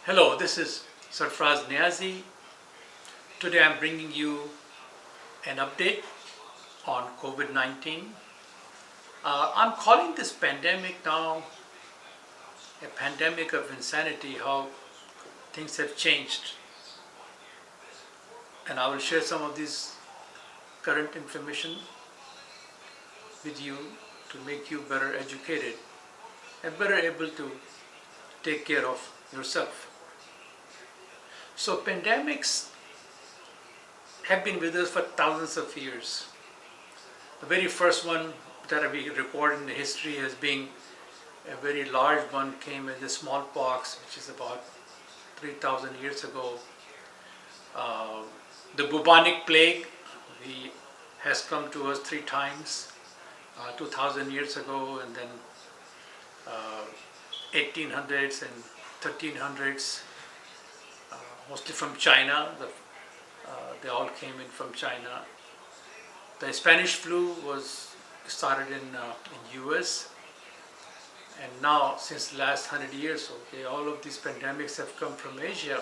Hello, this is Sarfraz Niazi. Today I'm bringing you an update on COVID 19. I'm calling this pandemic now a pandemic of insanity, how things have changed. And I will share some of this current information with you to make you better educated and better able to take care of yourself. So, pandemics have been with us for thousands of years. The very first one that we record in the history as being a very large one came as the smallpox, which is about 3,000 years ago. Uh, the bubonic plague has come to us three times, 2,000 years ago, and then 1800s and 1300s, mostly from China. They all came in from China. The Spanish flu was started in US, and now since the last 100 years, okay, all of these pandemics have come from Asia.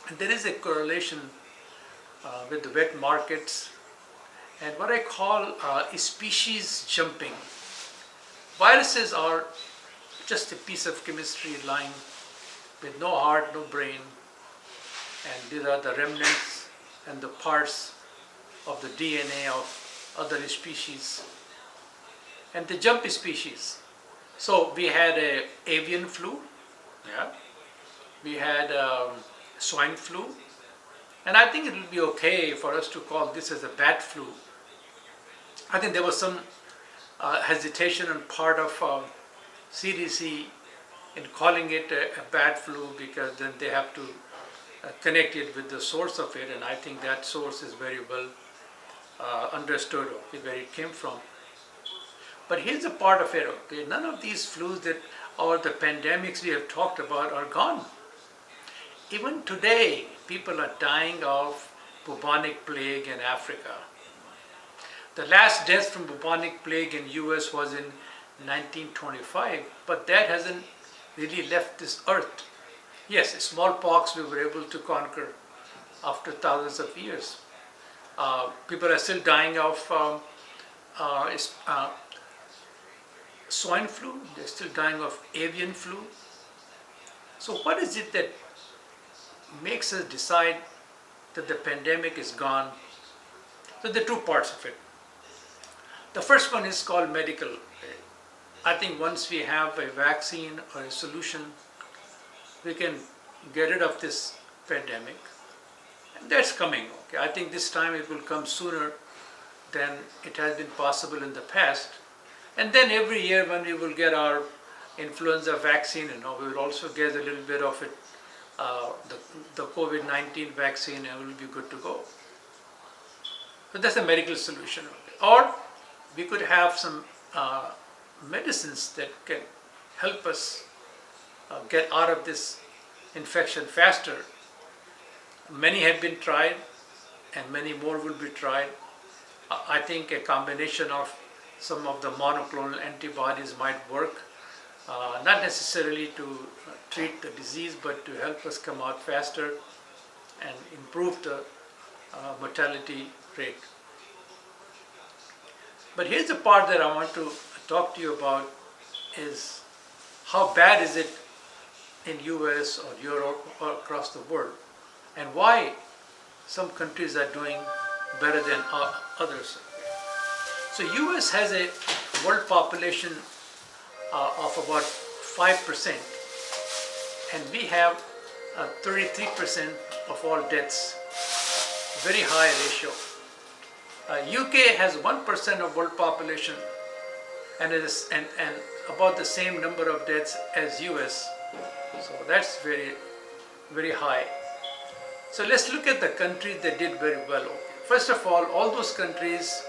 And there is a correlation with the wet markets and what I call species jumping. Viruses are just a piece of chemistry lying with no heart, no brain, and these are the remnants and the parts of the DNA of other species. And they jump species. So we had a avian flu, yeah. We had swine flu, and I think it will be okay for us to call this as a bat flu. I think there was some hesitation on part of CDC in calling it a bat flu because then they have to connect it with the source of it, and I think that source is very well understood where it came from. But here's the part of it, okay? None of these flus that or the pandemics we have talked about are gone. Even today, people are dying of bubonic plague in Africa. The last death from bubonic plague in US was in 1925, but that hasn't really left this earth. Yes, smallpox we were able to conquer after thousands of years. People are still dying of swine flu, they're still dying of avian flu. So what is it that makes us decide that the pandemic is gone? So there are two parts of it. The first one is called medical. I think once we have a vaccine or a solution, we can get rid of this pandemic. And that's coming. Okay? I think this time it will come sooner than it has been possible in the past. And then every year when we will get our influenza vaccine, we will also get a little bit of it, the COVID-19 vaccine, and we'll be good to go. So that's a medical solution. Or we could have some medicines that can help us get out of this infection faster. Many have been tried and many more will be tried. I think a combination of some of the monoclonal antibodies might work, not necessarily to treat the disease, but to help us come out faster and improve the mortality rate. But here's the part that I want to talk to you about is how bad is it in US or Europe or across the world, and why some countries are doing better than others. So US has a world population of about 5%, and we have 33% of all deaths, very high ratio. UK has 1% of world population and about the same number of deaths as US. So that's very, very high. So let's look at the countries that did very well. First of all those countries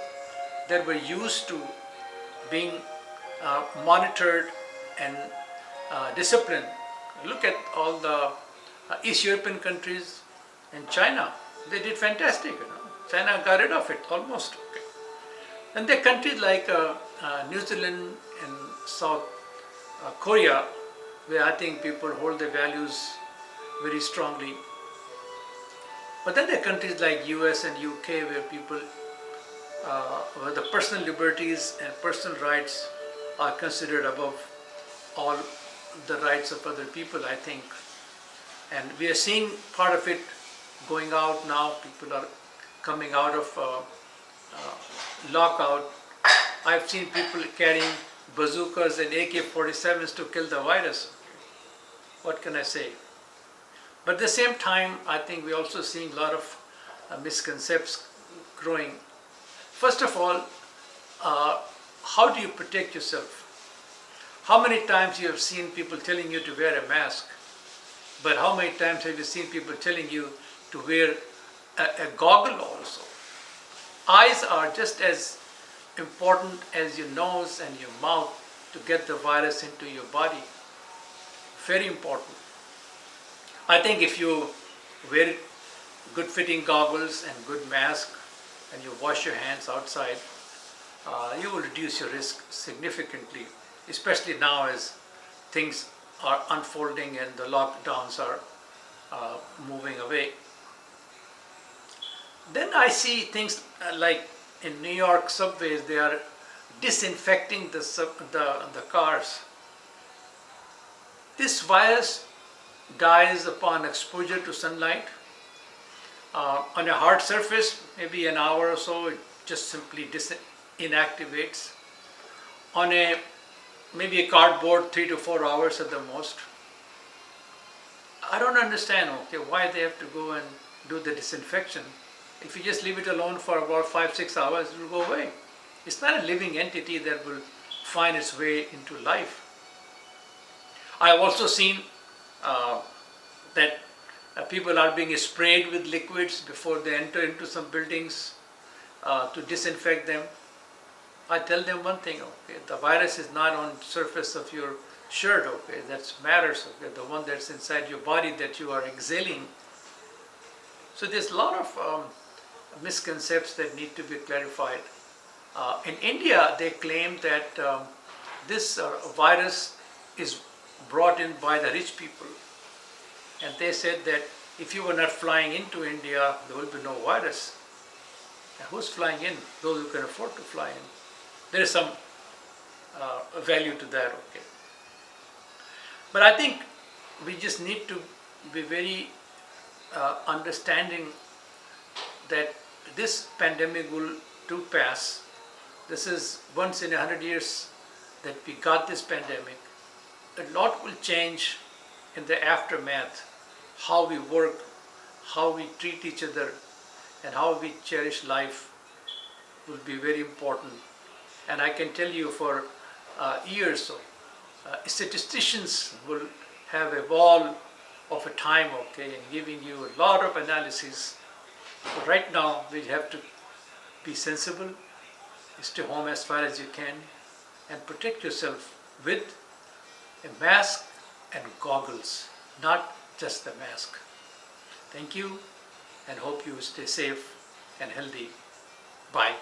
that were used to being monitored and disciplined. Look at all the East European countries and China. They did fantastic. China got rid of it almost. Okay. And there are countries like New Zealand and South Korea, where I think people hold their values very strongly. But then there are countries like US and UK where people, where the personal liberties and personal rights are considered above all the rights of other people, I think. And we are seeing part of it going out now. People are coming out of lockout. I've seen people carrying bazookas and AK-47s to kill the virus. What can I say? But at the same time, I think we're also seeing a lot of misconceptions growing. First of all, how do you protect yourself? How many times you have seen people telling you to wear a mask, but how many times have you seen people telling you to wear a goggle also? Eyes are just as important as your nose and your mouth to get the virus into your body. Very important. I think if you wear good fitting goggles and good mask and you wash your hands outside, you will reduce your risk significantly, especially now as things are unfolding and the lockdowns are moving away. Then I see things like in New York subways, they are disinfecting the cars. This virus dies upon exposure to sunlight. On a hard surface, maybe an hour or so, it just simply inactivates. On maybe a cardboard, 3 to 4 hours at the most. I don't understand, why they have to go and do the disinfection. If you just leave it alone for about 5-6 hours, it will go away. It's not a living entity that will find its way into life. I've also seen that people are being sprayed with liquids before they enter into some buildings to disinfect them. I tell them one thing, the virus is not on the surface of your shirt, that matters, the one that's inside your body that you are exhaling. So there's a lot of misconceptions that need to be clarified. In India, they claim that this virus is brought in by the rich people. And they said that if you were not flying into India, there will be no virus. And who's flying in? Those who can afford to fly in. There is some value to that, But I think we just need to be very understanding that this pandemic will too pass. This is once in 100 years that we got this pandemic. A lot will change in the aftermath. How we work, how we treat each other, and how we cherish life will be very important. And I can tell you for years, statisticians will have a wall of a time, and giving you a lot of analysis. But right now, we have to be sensible, stay home as far as you can, and protect yourself with a mask and goggles, not just the mask. Thank you, and hope you stay safe and healthy. Bye.